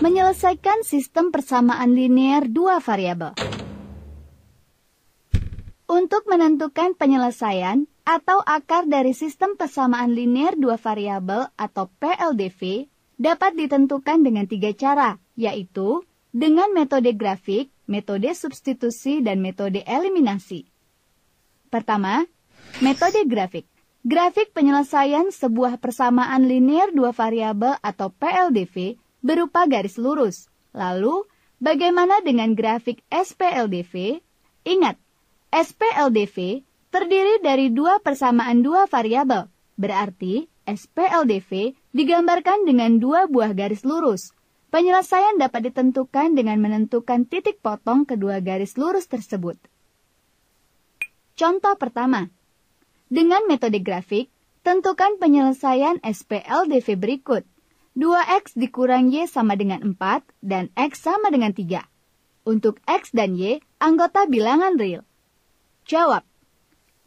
Menyelesaikan sistem persamaan linear dua variabel. Untuk menentukan penyelesaian atau akar dari sistem persamaan linear dua variabel atau PLDV dapat ditentukan dengan tiga cara, yaitu dengan metode grafik, metode substitusi, dan metode eliminasi. Pertama, metode grafik. Grafik penyelesaian sebuah persamaan linear dua variabel atau PLDV berupa garis lurus. Lalu, bagaimana dengan grafik SPLDV? Ingat, SPLDV terdiri dari dua persamaan dua variabel. Berarti, SPLDV digambarkan dengan dua buah garis lurus. Penyelesaian dapat ditentukan dengan menentukan titik potong kedua garis lurus tersebut. Contoh pertama. Dengan metode grafik, tentukan penyelesaian SPLDV berikut. 2X dikurang Y sama dengan 4 dan X sama dengan 3. Untuk X dan Y, anggota bilangan real. Jawab.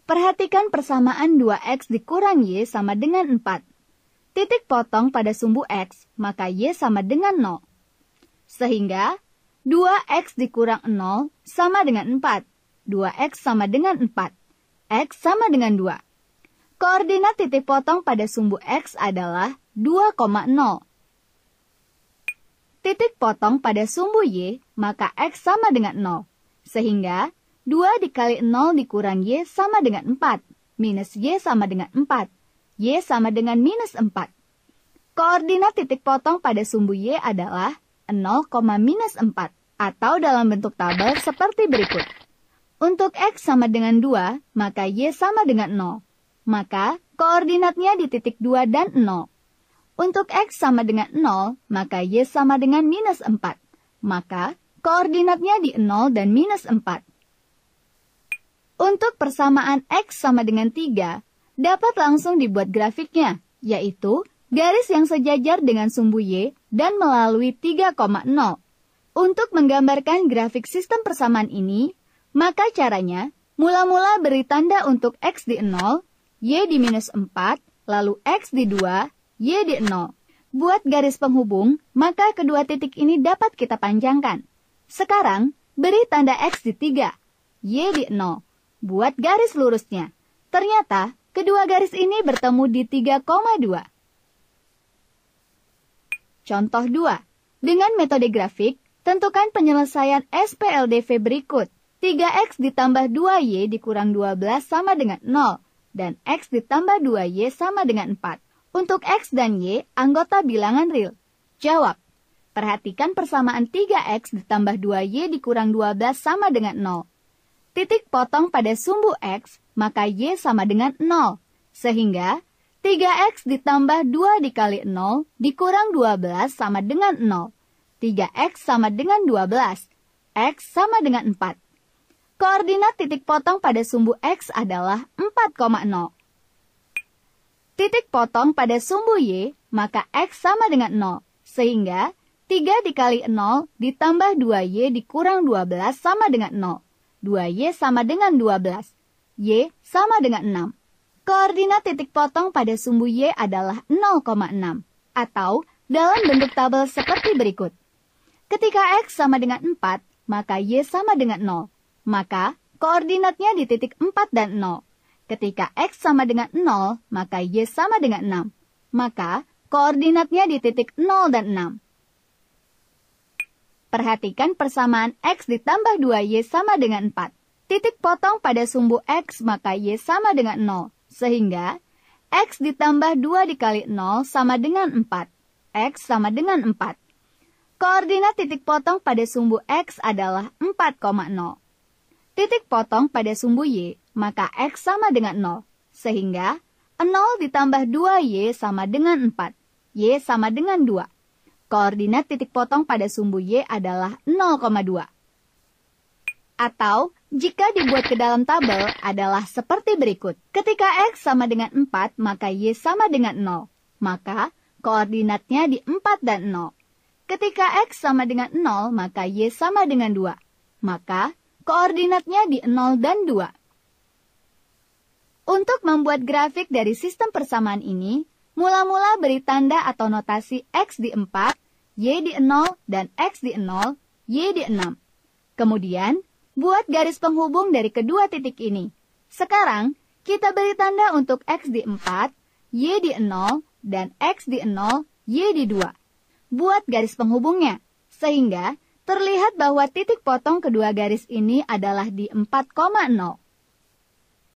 Perhatikan persamaan 2X dikurang Y sama dengan 4. Titik potong pada sumbu X, maka Y sama dengan 0. Sehingga, 2X dikurang 0 sama dengan 4. 2X sama dengan 4. X sama dengan 2. Koordinat titik potong pada sumbu X adalah 2,0. Titik potong pada sumbu Y, maka X sama dengan 0. Sehingga, 2 dikali 0 dikurang Y sama dengan 4. Minus Y sama dengan 4. Y sama dengan minus 4. Koordinat titik potong pada sumbu Y adalah 0, minus 4. Atau dalam bentuk tabel seperti berikut. Untuk X sama dengan 2, maka Y sama dengan 0. Maka, koordinatnya di titik 2 dan 0. Untuk X sama dengan 0, maka Y sama dengan minus 4. Maka, koordinatnya di 0 dan minus 4. Untuk persamaan X sama dengan 3, dapat langsung dibuat grafiknya, yaitu garis yang sejajar dengan sumbu Y dan melalui 3,0. Untuk menggambarkan grafik sistem persamaan ini, maka caranya, mula-mula beri tanda untuk X di 0, Y di minus 4, lalu X di 2, Y di 0. Buat garis penghubung, maka kedua titik ini dapat kita panjangkan. Sekarang, beri tanda X di 3, Y di 0. Buat garis lurusnya. Ternyata, kedua garis ini bertemu di 3,2. Contoh 2. Dengan metode grafik, tentukan penyelesaian SPLDV berikut. 3X ditambah 2Y dikurang 12 sama dengan 0. Dan X ditambah 2Y sama dengan 4. Untuk X dan Y, anggota bilangan real. Jawab. Perhatikan persamaan 3X ditambah 2Y dikurang 12 sama dengan 0. Titik potong pada sumbu X, maka Y sama dengan 0. Sehingga, 3X ditambah 2 dikali 0 dikurang 12 sama dengan 0. 3X sama dengan 12. X sama dengan 4. Koordinat titik potong pada sumbu X adalah 4,0. Titik potong pada sumbu Y, maka X sama dengan 0. Sehingga, 3 dikali 0 ditambah 2Y dikurang 12 sama dengan 0. 2Y sama dengan 12. Y sama dengan 6. Koordinat titik potong pada sumbu Y adalah 0,6. Atau, dalam bentuk tabel seperti berikut. Ketika X sama dengan 4, maka Y sama dengan 0. Maka, koordinatnya di titik 4 dan 0. Ketika X sama dengan 0, maka Y sama dengan 6. Maka, koordinatnya di titik 0 dan 6. Perhatikan persamaan X ditambah 2Y sama dengan 4. Titik potong pada sumbu X, maka Y sama dengan 0. Sehingga, X ditambah 2 dikali 0 sama dengan 4. X sama dengan 4. Koordinat titik potong pada sumbu X adalah 4,0. Titik potong pada sumbu Y, maka X sama dengan 0. Sehingga, 0 ditambah 2Y sama dengan 4. Y sama dengan 2. Koordinat titik potong pada sumbu Y adalah 0,2. Atau, jika dibuat ke dalam tabel adalah seperti berikut. Ketika X sama dengan 4, maka Y sama dengan 0. Maka, koordinatnya di 4 dan 0. Ketika X sama dengan 0, maka Y sama dengan 2. Maka, koordinatnya di 0 dan 2. Untuk membuat grafik dari sistem persamaan ini, mula-mula beri tanda atau notasi X di 4, Y di 0, dan X di 0, Y di 6. Kemudian, buat garis penghubung dari kedua titik ini. Sekarang, kita beri tanda untuk X di 4, Y di 0, dan X di 0, Y di 2. Buat garis penghubungnya, sehingga terlihat bahwa titik potong kedua garis ini adalah di 4,0.